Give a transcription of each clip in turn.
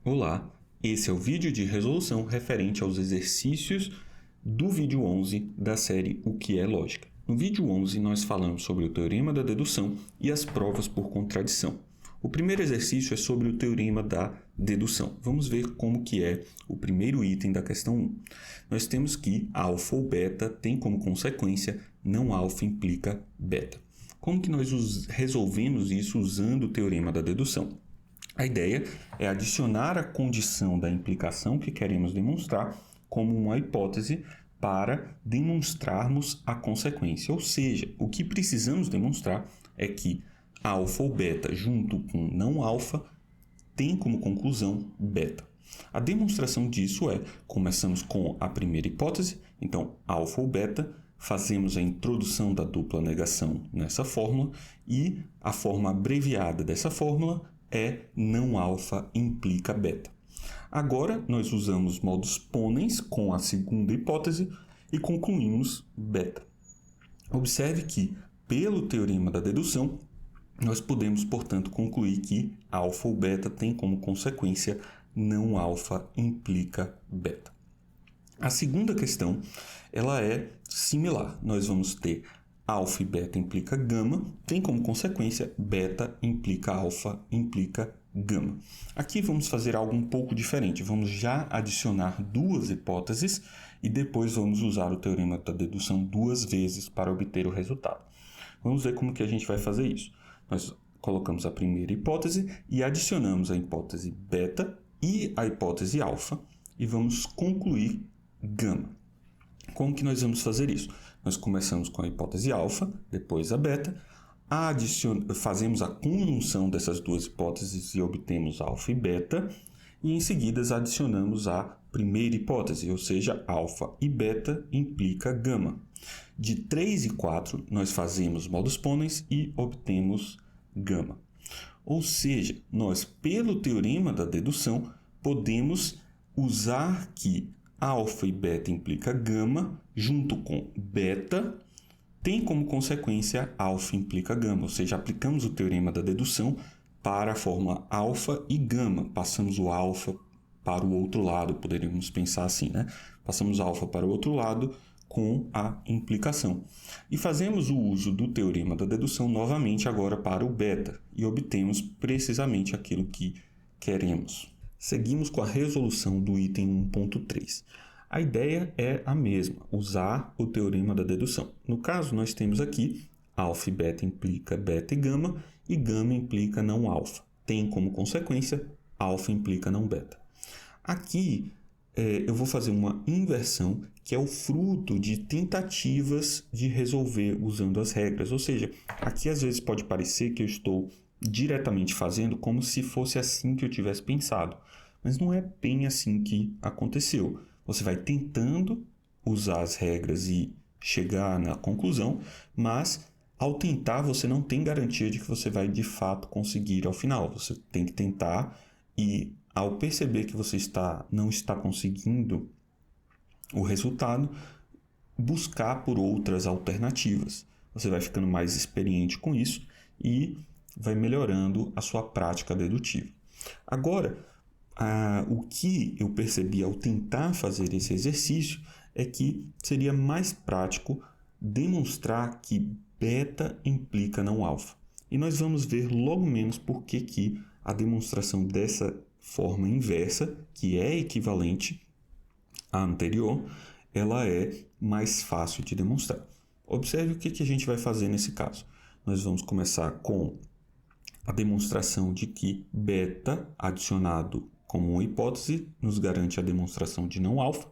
Olá, esse é o vídeo de resolução referente aos exercícios do vídeo 11 da série O que é Lógica. No vídeo 11 nós falamos sobre o teorema da dedução e as provas por contradição. O primeiro exercício é sobre o teorema da dedução. Vamos ver como que é o primeiro item da questão 1. Nós temos que alfa ou beta tem como consequência não alfa implica beta. Como que nós resolvemos isso usando o teorema da dedução? A ideia é adicionar a condição da implicação que queremos demonstrar como uma hipótese para demonstrarmos a consequência. Ou seja, o que precisamos demonstrar é que alfa ou beta junto com não alfa tem como conclusão beta. A demonstração disso é, começamos com a primeira hipótese, então alfa ou beta, fazemos a introdução da dupla negação nessa fórmula e a forma abreviada dessa fórmula é não alfa implica beta. Agora, nós usamos modus ponens com a segunda hipótese e concluímos beta. Observe que, pelo teorema da dedução, nós podemos, portanto, concluir que alfa ou beta tem como consequência não alfa implica beta. A segunda questão, ela é similar. Nós vamos ter alfa e beta implica gama, tem como consequência beta implica alfa implica gama. Aqui vamos fazer algo um pouco diferente. Vamos já adicionar duas hipóteses e depois vamos usar o teorema da dedução duas vezes para obter o resultado. Vamos ver como que a gente vai fazer isso. Nós colocamos a primeira hipótese e adicionamos a hipótese beta e a hipótese alfa e vamos concluir gama. Como que nós vamos fazer isso? Nós começamos com a hipótese alfa, depois a beta, fazemos a conjunção dessas duas hipóteses e obtemos alfa e beta, e em seguida adicionamos a primeira hipótese, ou seja, alfa e beta implica gama. De 3 e 4, nós fazemos modus ponens e obtemos gama. Ou seja, nós, pelo teorema da dedução, podemos usar que alfa e beta implica gama, junto com beta, tem como consequência alfa implica gama. Ou seja, aplicamos o teorema da dedução para a fórmula alfa e gama. Passamos o alfa para o outro lado, poderíamos pensar assim, né? Passamos alfa para o outro lado com a implicação. E fazemos o uso do teorema da dedução novamente agora para o beta e obtemos precisamente aquilo que queremos. Seguimos com a resolução do item 1.3. A ideia é a mesma, usar o teorema da dedução. No caso, nós temos aqui alfa e beta implica beta e gama implica não alfa. Tem como consequência alfa implica não beta. Aqui eu vou fazer uma inversão que é o fruto de tentativas de resolver usando as regras. Ou seja, aqui às vezes pode parecer que eu estou diretamente fazendo como se fosse assim que eu tivesse pensado. Mas não é bem assim que aconteceu. Você vai tentando usar as regras e chegar na conclusão, mas ao tentar você não tem garantia de que você vai de fato conseguir ao final. Você tem que tentar e ao perceber que você não está conseguindo o resultado, buscar por outras alternativas. Você vai ficando mais experiente com isso e vai melhorando a sua prática dedutiva. Agora, o que eu percebi ao tentar fazer esse exercício é que seria mais prático demonstrar que beta implica não alfa. E nós vamos ver logo menos por que a demonstração dessa forma inversa, que é equivalente à anterior, ela é mais fácil de demonstrar. Observe o que a gente vai fazer nesse caso. Nós vamos começar com a demonstração de que beta adicionado como uma hipótese nos garante a demonstração de não alfa,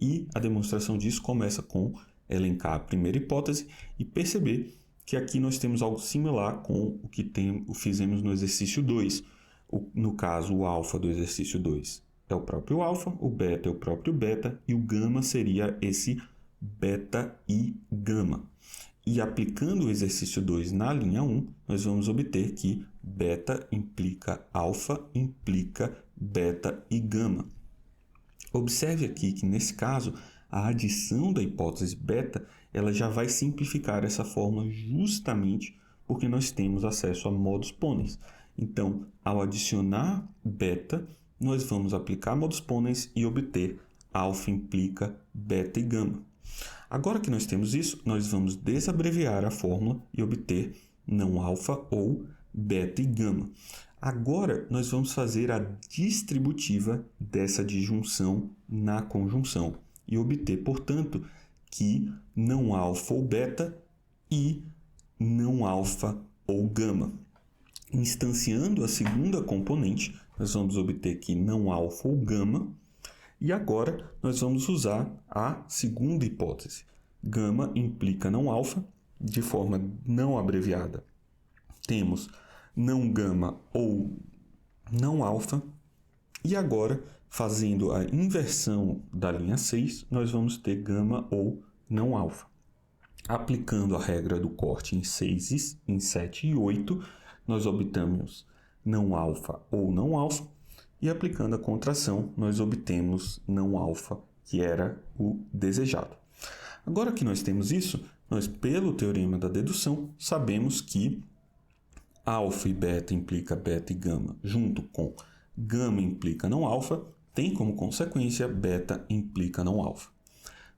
e a demonstração disso começa com elencar a primeira hipótese e perceber que aqui nós temos algo similar com o que fizemos no exercício 2. No caso, o alfa do exercício 2 é o próprio alfa, o beta é o próprio beta e o gama seria esse beta e gama. E aplicando o exercício 2 na linha 1, nós vamos obter que beta implica alfa implica beta e gama. Observe aqui que, nesse caso, a adição da hipótese beta ela já vai simplificar essa fórmula justamente porque nós temos acesso a modus ponens. Então, ao adicionar beta, nós vamos aplicar modus ponens e obter alfa implica beta e gama. Agora que nós temos isso, nós vamos desabreviar a fórmula e obter não alfa ou beta e gama. Agora, nós vamos fazer a distributiva dessa disjunção na conjunção e obter, portanto, que não alfa ou beta e não alfa ou gama. Instanciando a segunda componente, nós vamos obter que não alfa ou gama. E agora, nós vamos usar a segunda hipótese. Gama implica não alfa, de forma não abreviada. Temos não gama ou não alfa. E agora, fazendo a inversão da linha 6, nós vamos ter gama ou não alfa. Aplicando a regra do corte em 6, em 7 e 8, nós obtemos não alfa ou não alfa. E aplicando a contração, nós obtemos não alfa, que era o desejado. Agora que nós temos isso, nós, pelo teorema da dedução, sabemos que alfa e beta implica beta e gama, junto com gama implica não alfa, tem como consequência beta implica não alfa.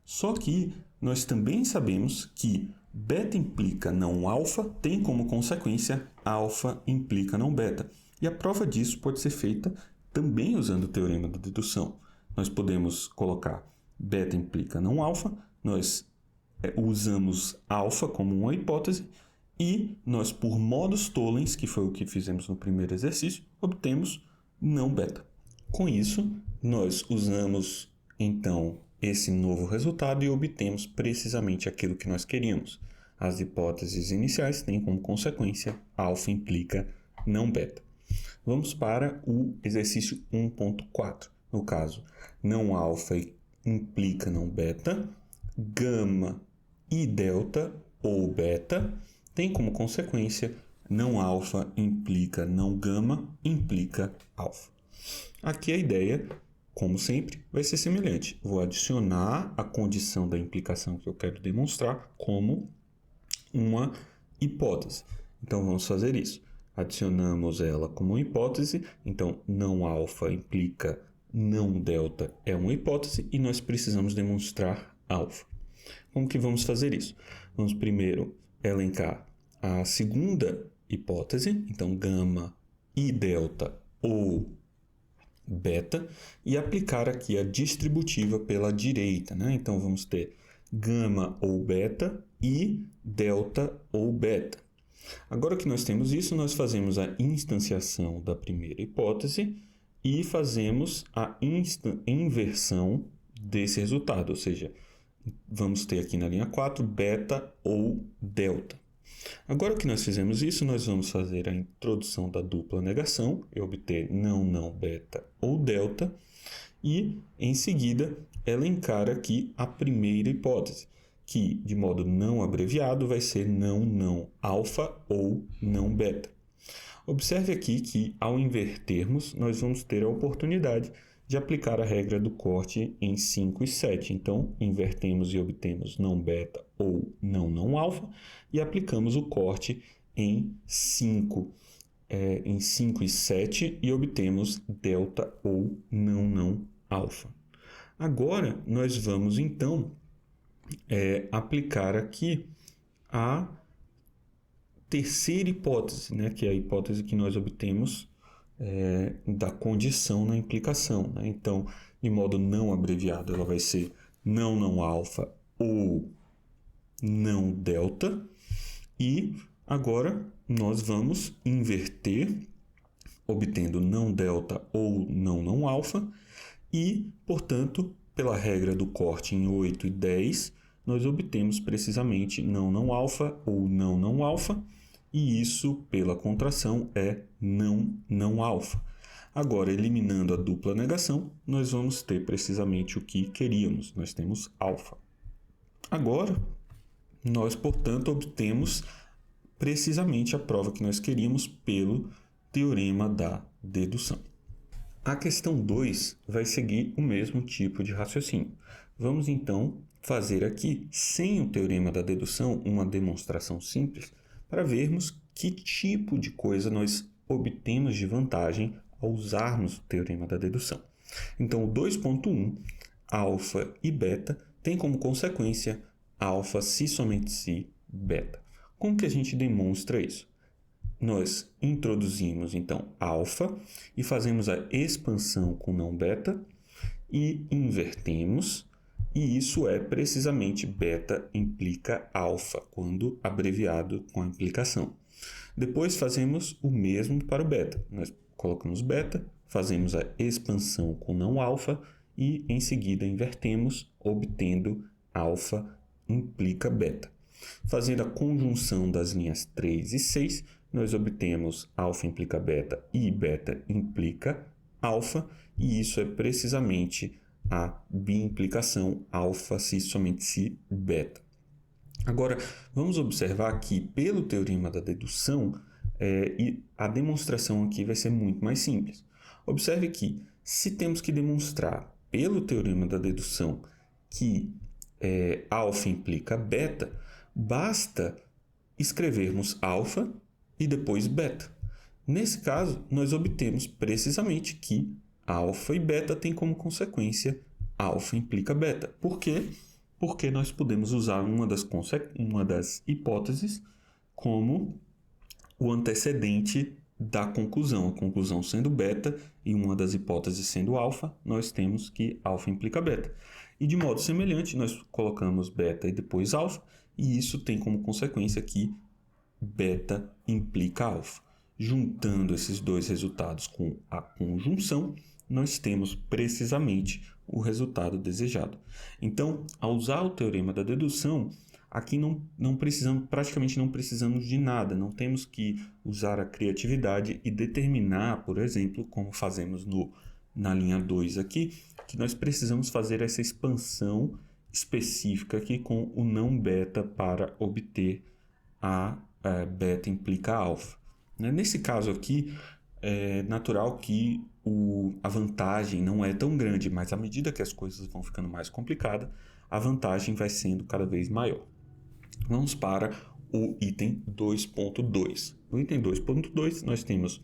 Só que nós também sabemos que beta implica não alfa, tem como consequência alfa implica não beta. E a prova disso pode ser feita também usando o teorema da dedução. Nós podemos colocar beta implica não alfa, nós usamos alfa como uma hipótese, e nós, por modus tollens, que foi o que fizemos no primeiro exercício, obtemos não beta. Com isso, nós usamos, então, esse novo resultado e obtemos precisamente aquilo que nós queríamos. As hipóteses iniciais têm como consequência alfa implica não beta. Vamos para o exercício 1.4. No caso, não alfa implica não beta, gama e delta ou beta tem como consequência não alfa implica não gama implica alfa. Aqui a ideia, como sempre, vai ser semelhante. Vou adicionar a condição da implicação que eu quero demonstrar como uma hipótese. Então vamos fazer isso. Adicionamos ela como uma hipótese, então não alfa implica não delta é uma hipótese e nós precisamos demonstrar alfa. Como que vamos fazer isso? Vamos primeiro elencar a segunda hipótese, então gama e delta ou beta, e aplicar aqui a distributiva pela direita, né? Então vamos ter gama ou beta e delta ou beta. Agora que nós temos isso, nós fazemos a instanciação da primeira hipótese e fazemos a inversão desse resultado, ou seja, vamos ter aqui na linha 4 beta ou delta. Agora que nós fizemos isso, nós vamos fazer a introdução da dupla negação e obter não beta ou delta e, em seguida, elencar aqui a primeira hipótese, que, de modo não abreviado, vai ser não alfa ou não beta. Observe aqui que, ao invertermos, nós vamos ter a oportunidade de aplicar a regra do corte em 5 e 7. Então, invertemos e obtemos não beta ou não alfa e aplicamos o corte em 5 e 7 e obtemos delta ou não alfa. Agora, nós vamos, então, aplicar aqui a terceira hipótese, né, que é a hipótese que nós obtemos da condição na implicação, né? Então, de modo não abreviado, ela vai ser não alfa ou não delta. E agora nós vamos inverter, obtendo não delta ou não alfa. E, portanto, pela regra do corte em 8 e 10, nós obtemos precisamente não alfa ou não alfa. E isso, pela contração, é não alfa. Agora, eliminando a dupla negação, nós vamos ter precisamente o que queríamos. Nós temos alfa. Agora, nós, portanto, obtemos precisamente a prova que nós queríamos pelo teorema da dedução. A questão 2 vai seguir o mesmo tipo de raciocínio. Vamos, então, fazer aqui, sem o teorema da dedução, uma demonstração simples, para vermos que tipo de coisa nós obtemos de vantagem ao usarmos o teorema da dedução. Então, o 2.1, alfa e beta, tem como consequência alfa se somente se beta. Como que a gente demonstra isso? Nós introduzimos, então, alfa e fazemos a expansão com não beta e invertemos, e isso é precisamente beta implica alfa, quando abreviado com a implicação. Depois fazemos o mesmo para o beta. Nós colocamos beta, fazemos a expansão com não alfa e em seguida invertemos, obtendo alfa implica beta. Fazendo a conjunção das linhas 3 e 6, nós obtemos alfa implica beta e beta implica alfa, e isso é precisamente a biimplicação alfa se somente se beta. Agora, vamos observar que pelo teorema da dedução, a demonstração aqui vai ser muito mais simples. Observe que, se temos que demonstrar pelo teorema da dedução que alfa implica beta, basta escrevermos alfa e depois beta. Nesse caso, nós obtemos precisamente que alfa e beta têm como consequência alfa implica beta. Por quê? Porque nós podemos usar uma das hipóteses como o antecedente da conclusão. A conclusão sendo beta e uma das hipóteses sendo alfa, nós temos que alfa implica beta. E de modo semelhante, nós colocamos beta e depois alfa, e isso tem como consequência que beta implica alfa. Juntando esses dois resultados com a conjunção, nós temos precisamente o resultado desejado. Então, ao usar o teorema da dedução, aqui praticamente não precisamos de nada, não temos que usar a criatividade e determinar, por exemplo, como fazemos na linha 2 aqui, que nós precisamos fazer essa expansão específica aqui com o não beta para obter a beta implica alfa. Nesse caso aqui, é natural que a vantagem não é tão grande, mas à medida que as coisas vão ficando mais complicadas, a vantagem vai sendo cada vez maior. Vamos para o item 2.2. No item 2.2, nós temos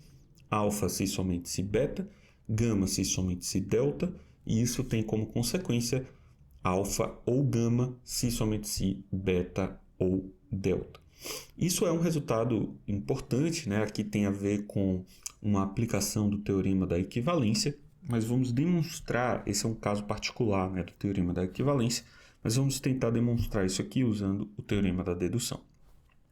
alfa se somente se beta, gama se somente se delta, e isso tem como consequência alfa ou gama se somente se beta ou delta. Isso é um resultado importante, né? Aqui tem a ver com uma aplicação do teorema da equivalência, mas vamos demonstrar, esse é um caso particular, né, do teorema da equivalência, mas vamos tentar demonstrar isso aqui usando o teorema da dedução.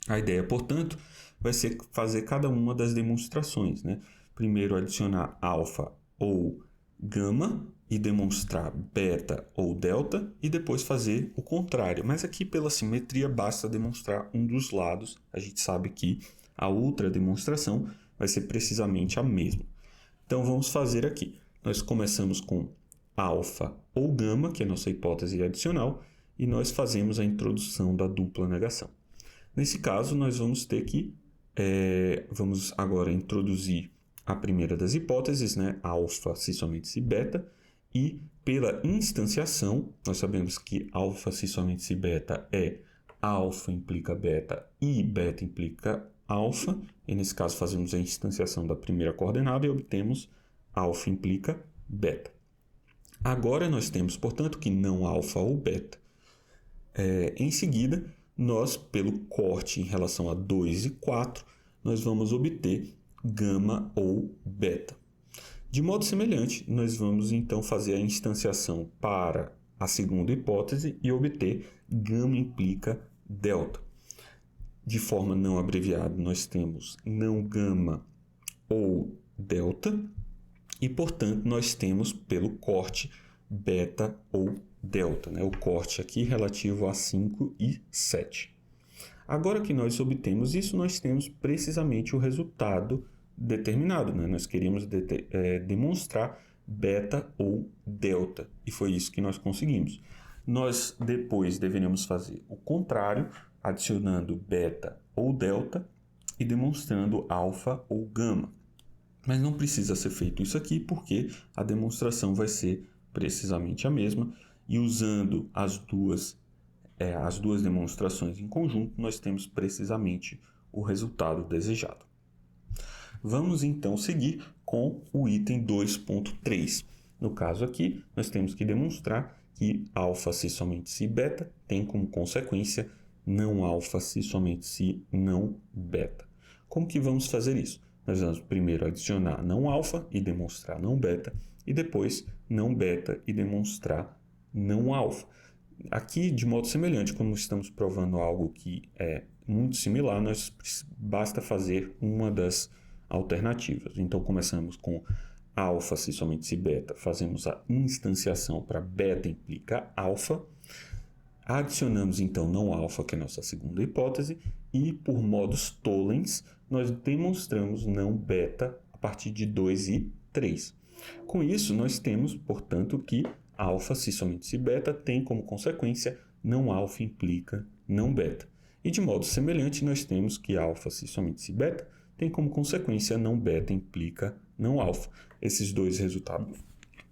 A ideia, portanto, vai ser fazer cada uma das demonstrações, né? Primeiro adicionar alfa ou gama e demonstrar beta ou delta e depois fazer o contrário. Mas aqui pela simetria basta demonstrar um dos lados. A gente sabe que a outra demonstração vai ser precisamente a mesma. Então vamos fazer aqui. Nós começamos com alfa ou gama, que é a nossa hipótese adicional, e nós fazemos a introdução da dupla negação. Nesse caso, nós vamos ter que, vamos agora introduzir a primeira das hipóteses, né? Alfa se somente se beta, e pela instanciação, nós sabemos que alfa se somente se beta é alfa implica beta e beta implica alfa, e nesse caso fazemos a instanciação da primeira coordenada e obtemos alfa implica beta. Agora nós temos, portanto, que não alfa ou beta. Em seguida, nós, pelo corte em relação a 2 e 4, nós vamos obter gama ou beta. De modo semelhante, nós vamos então fazer a instanciação para a segunda hipótese e obter gama implica delta. De forma não abreviada, nós temos não gama ou delta e, portanto, nós temos pelo corte beta ou delta, né? O corte aqui relativo a 5 e 7. Agora que nós obtemos isso, nós temos precisamente o resultado determinado, né? Nós queríamos demonstrar beta ou delta, e foi isso que nós conseguimos. Nós depois deveríamos fazer o contrário, adicionando beta ou delta e demonstrando alfa ou gama. Mas não precisa ser feito isso aqui, porque a demonstração vai ser precisamente a mesma, e usando as duas demonstrações em conjunto, nós temos precisamente o resultado desejado. Vamos então seguir com o item 2.3. No caso aqui, nós temos que demonstrar que alfa se somente se beta tem como consequência não alfa se somente se não beta. Como que vamos fazer isso? Nós vamos primeiro adicionar não alfa e demonstrar não beta, e depois não beta e demonstrar não alfa. Aqui, de modo semelhante, como estamos provando algo que é muito similar, basta fazer uma das alternativas. Então, começamos com alfa se somente se beta, fazemos a instanciação para beta implica alfa, adicionamos então não alfa, que é a nossa segunda hipótese, e por modos tollens, nós demonstramos não beta a partir de 2 e 3. Com isso, nós temos, portanto, que alfa se somente se beta tem como consequência não alfa implica não beta. E de modo semelhante, nós temos que alfa se somente se beta tem como consequência não beta implica não alfa. Esses dois resultados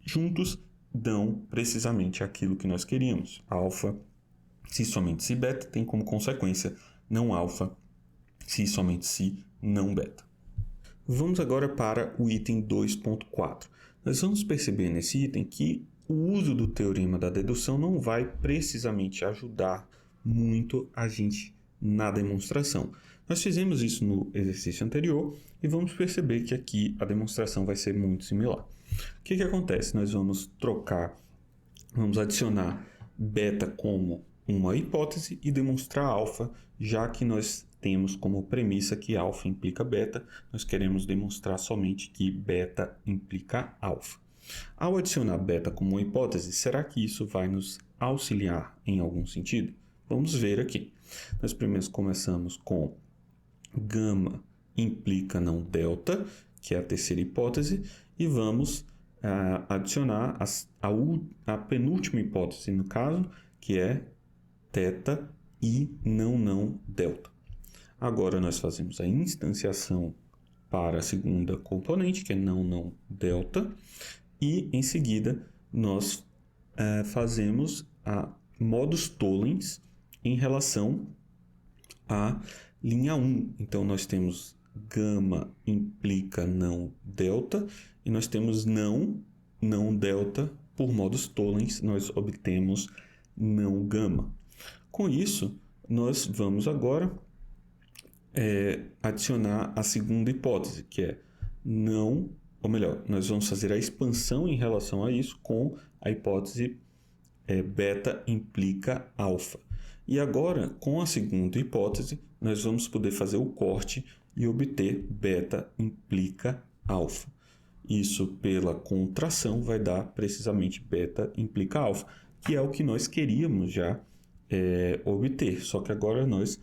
juntos dão precisamente aquilo que nós queríamos. Alfa se somente se beta tem como consequência não alfa se somente se não beta. Vamos agora para o item 2.4. Nós vamos perceber nesse item que o uso do teorema da dedução não vai precisamente ajudar muito a gente na demonstração. Nós fizemos isso no exercício anterior e vamos perceber que aqui a demonstração vai ser muito similar. O que acontece? Nós vamos adicionar beta como uma hipótese e demonstrar alfa, já que nós temos como premissa que alfa implica beta, nós queremos demonstrar somente que beta implica alfa. Ao adicionar beta como uma hipótese, será que isso vai nos auxiliar em algum sentido? Vamos ver aqui. Nós primeiro começamos com gama implica não delta, que é a terceira hipótese, e vamos adicionar a penúltima hipótese, no caso, que é θ e não delta. Agora nós fazemos a instanciação para a segunda componente, que é não delta, e em seguida nós fazemos modos tollens em relação à linha 1. Então nós temos gama implica não delta e nós temos não delta. Por modos tollens nós obtemos não gama. Com isso, nós vamos agora adicionar a segunda hipótese, que é nós vamos fazer a expansão em relação a isso com a hipótese beta implica alfa. E agora, com a segunda hipótese, nós vamos poder fazer o corte e obter beta implica alfa. Isso, pela contração, vai dar precisamente beta implica alfa, que é o que nós queríamos já obter. Só que agora nós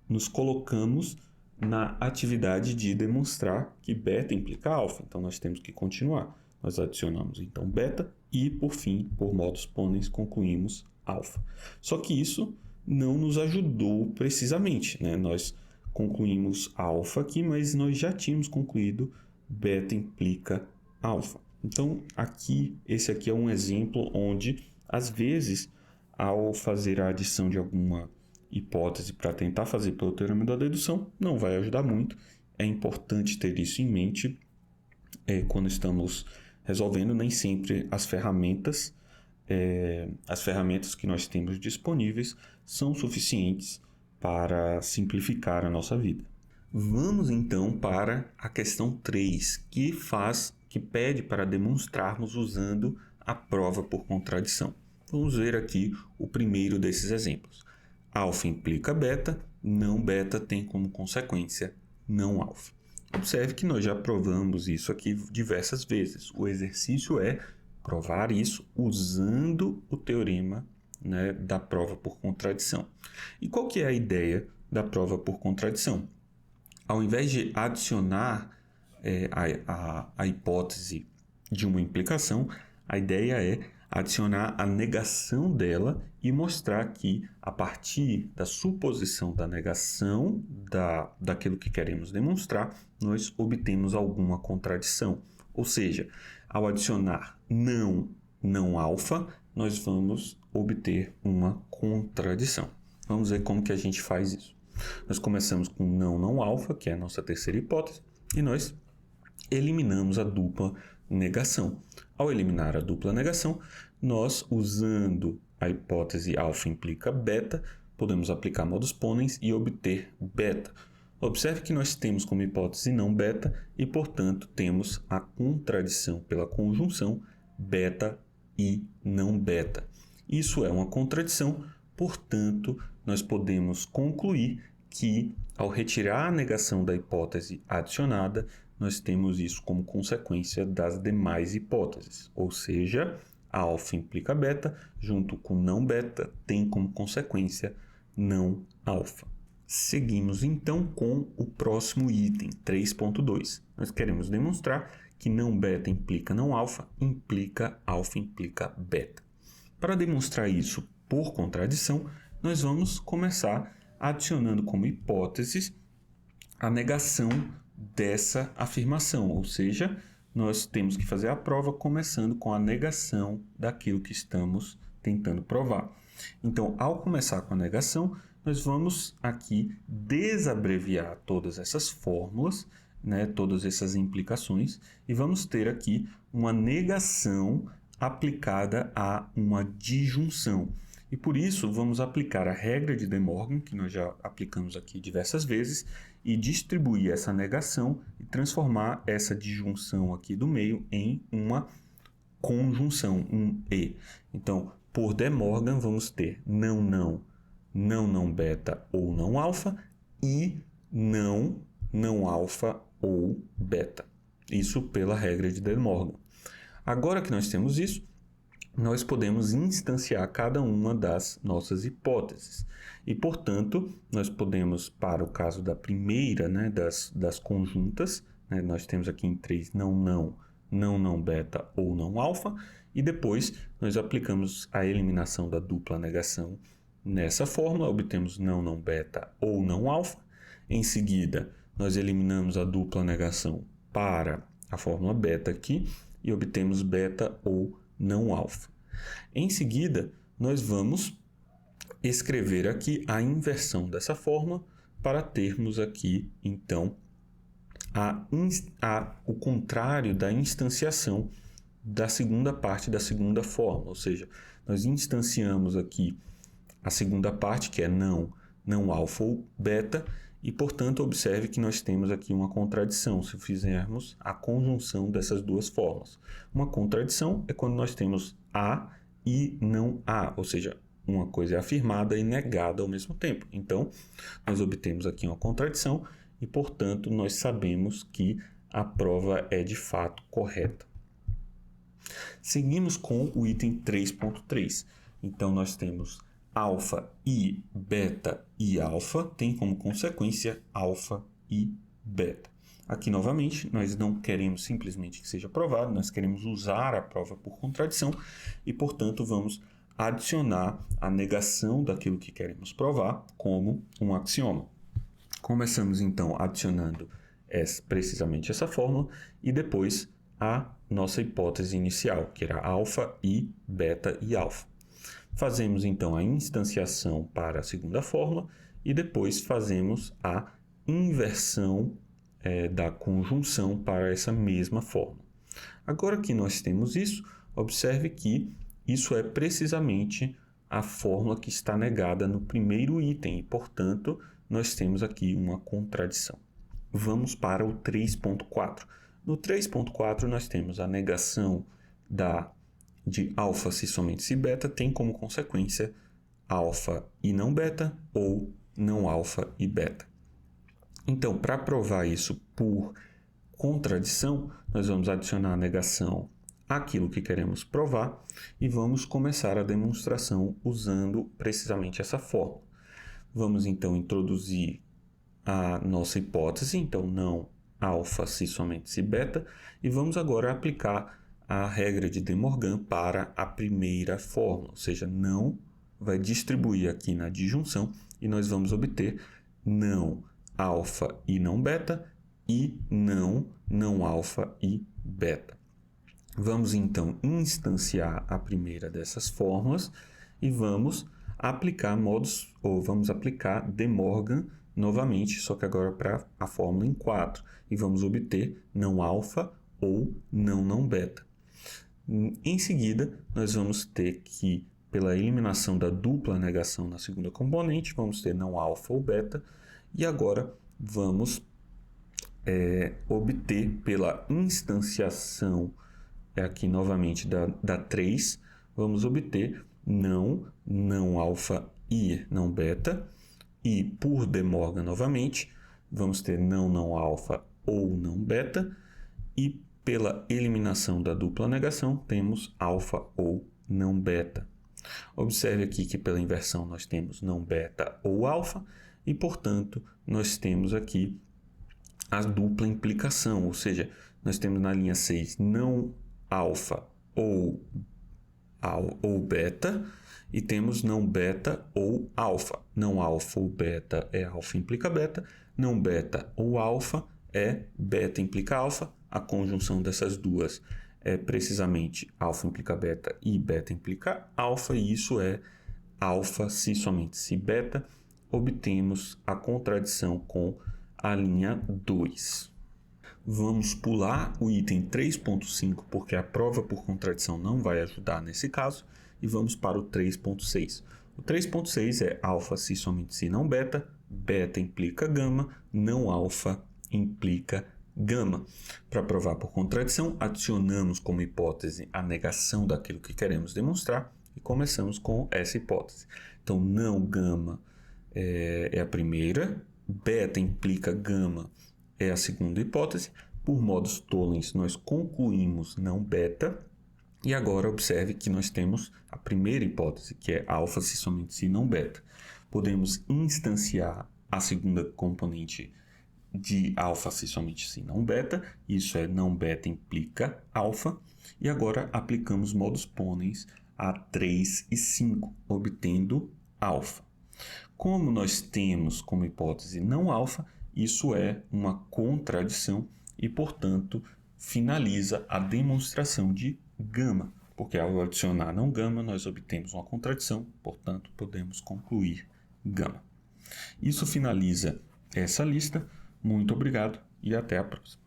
nos colocamos na atividade de demonstrar que beta implica alfa. Então, nós temos que continuar. Nós adicionamos, então, beta e, por fim, por modos tollens, concluímos alfa. Só que isso não nos ajudou precisamente, né? Nós concluímos alfa aqui, mas nós já tínhamos concluído beta implica alfa. Então, esse aqui é um exemplo onde, às vezes, ao fazer a adição de alguma hipótese para tentar fazer pelo teorema da dedução, não vai ajudar muito. É importante ter isso em mente quando estamos resolvendo. Nem sempre as ferramentas que nós temos disponíveis são suficientes para simplificar a nossa vida. Vamos então para a questão 3, que pede para demonstrarmos usando a prova por contradição. Vamos ver aqui o primeiro desses exemplos. Alfa implica beta, não beta tem como consequência não alfa. Observe que nós já provamos isso aqui diversas vezes. O exercício é provar isso usando o teorema, né, da prova por contradição. E qual que é a ideia da prova por contradição? Ao invés de adicionar a hipótese de uma implicação, a ideia é adicionar a negação dela e mostrar que, a partir da suposição da negação daquilo que queremos demonstrar, nós obtemos alguma contradição. Ou seja, ao adicionar não alfa, nós vamos obter uma contradição. Vamos ver como que a gente faz isso. Nós começamos com não alfa, que é a nossa terceira hipótese, e nós eliminamos a dupla negação. Ao eliminar a dupla negação, nós, usando a hipótese alfa implica beta, podemos aplicar modus ponens e obter beta. Observe que nós temos como hipótese não beta e, portanto, temos a contradição pela conjunção beta e não beta. Isso é uma contradição, portanto, nós podemos concluir que, ao retirar a negação da hipótese adicionada, nós temos isso como consequência das demais hipóteses, ou seja, a alfa implica beta, junto com não beta, tem como consequência não alfa. Seguimos então com o próximo item, 3.2. Nós queremos demonstrar que não beta implica não alfa implica beta. Para demonstrar isso por contradição, nós vamos começar adicionando como hipóteses a negação dessa afirmação, ou seja, nós temos que fazer a prova começando com a negação daquilo que estamos tentando provar. Então, ao começar com a negação, nós vamos aqui desabreviar todas essas fórmulas, todas essas implicações, e vamos ter aqui uma negação aplicada a uma disjunção. E por isso, vamos aplicar a regra de De Morgan, que nós já aplicamos aqui diversas vezes, e distribuir essa negação e transformar essa disjunção aqui do meio em uma conjunção, um E. Então, por De Morgan, vamos ter não beta ou não alfa e não alfa ou beta. Isso pela regra de De Morgan. Agora que nós temos isso, nós podemos instanciar cada uma das nossas hipóteses. E, portanto, nós podemos, para o caso da primeira, das conjuntas, nós temos aqui em 3 não beta ou não alfa, e depois nós aplicamos a eliminação da dupla negação nessa fórmula, obtemos não beta ou não alfa. Em seguida, nós eliminamos a dupla negação para a fórmula beta aqui e obtemos beta ou não alfa. Em seguida, nós vamos escrever aqui a inversão dessa fórmula para termos aqui, então, o contrário da instanciação da segunda parte da segunda fórmula, ou seja, nós instanciamos aqui a segunda parte, que é não alfa ou beta, e, portanto, observe que nós temos aqui uma contradição se fizermos a conjunção dessas duas fórmulas. Uma contradição é quando nós temos A e não A, ou seja, uma coisa é afirmada e negada ao mesmo tempo. Então, nós obtemos aqui uma contradição e, portanto, nós sabemos que a prova é de fato correta. Seguimos com o item 3.3. Então, nós temos alfa e beta e alfa tem como consequência alfa e beta. Aqui, novamente, nós não queremos simplesmente que seja provado, nós queremos usar a prova por contradição e, portanto, vamos adicionar a negação daquilo que queremos provar como um axioma. Começamos, então, adicionando precisamente essa fórmula e depois a nossa hipótese inicial, que era alfa e beta e alfa. Fazemos, então, a instanciação para a segunda fórmula e depois fazemos a inversão da conjunção para essa mesma fórmula. Agora que nós temos isso, observe que isso é precisamente a fórmula que está negada no primeiro item e, portanto, nós temos aqui uma contradição. Vamos para o 3.4. No 3.4, nós temos a negação de alfa se somente se beta tem como consequência alfa e não beta ou não alfa e beta. Então, para provar isso por contradição, nós vamos adicionar a negação àquilo que queremos provar e vamos começar a demonstração usando precisamente essa fórmula. Vamos então introduzir a nossa hipótese, então não alfa se somente se beta, e vamos agora aplicar a regra de De Morgan para a primeira fórmula, ou seja, não vai distribuir aqui na disjunção e nós vamos obter não alfa e não beta e não alfa e beta. Vamos então instanciar a primeira dessas fórmulas e vamos aplicar De Morgan novamente, só que agora para a fórmula em 4. E vamos obter não alfa ou não beta. Em seguida, nós vamos ter que, pela eliminação da dupla negação na segunda componente, vamos ter não alfa ou beta. E agora vamos obter pela instanciação, aqui novamente da 3, vamos obter não alfa e não beta. E por De Morgan novamente, vamos ter não alfa ou não beta. E pela eliminação da dupla negação, temos alfa ou não beta. Observe aqui que pela inversão nós temos não beta ou alfa e, portanto, nós temos aqui a dupla implicação, ou seja, nós temos na linha 6 não alfa ou beta e temos não beta ou alfa. Não alfa ou beta é alfa implica beta, não beta ou alfa é beta implica alfa. A conjunção dessas duas é precisamente alfa implica beta e beta implica alfa, e isso é alfa se somente se beta. Obtemos a contradição com a linha 2. Vamos pular o item 3.5, porque a prova por contradição não vai ajudar nesse caso, e vamos para o 3.6. O 3.6 é alfa se somente se não beta, beta implica gama, não alfa implica gama. Para provar por contradição, adicionamos como hipótese a negação daquilo que queremos demonstrar e começamos com essa hipótese. Então, não gama é a primeira, beta implica gama é a segunda hipótese. Por modos Tollens, nós concluímos não beta. E agora observe que nós temos a primeira hipótese, que é alfa se somente se não beta. Podemos instanciar a segunda componente de alfa se somente se não beta. Isso é não beta implica alfa. E agora aplicamos modos Ponens a 3 e 5, obtendo alfa. Como nós temos como hipótese não alfa, isso é uma contradição e, portanto, finaliza a demonstração de gama, porque ao adicionar não gama, nós obtemos uma contradição, portanto, podemos concluir gama. Isso finaliza essa lista. Muito obrigado e até a próxima.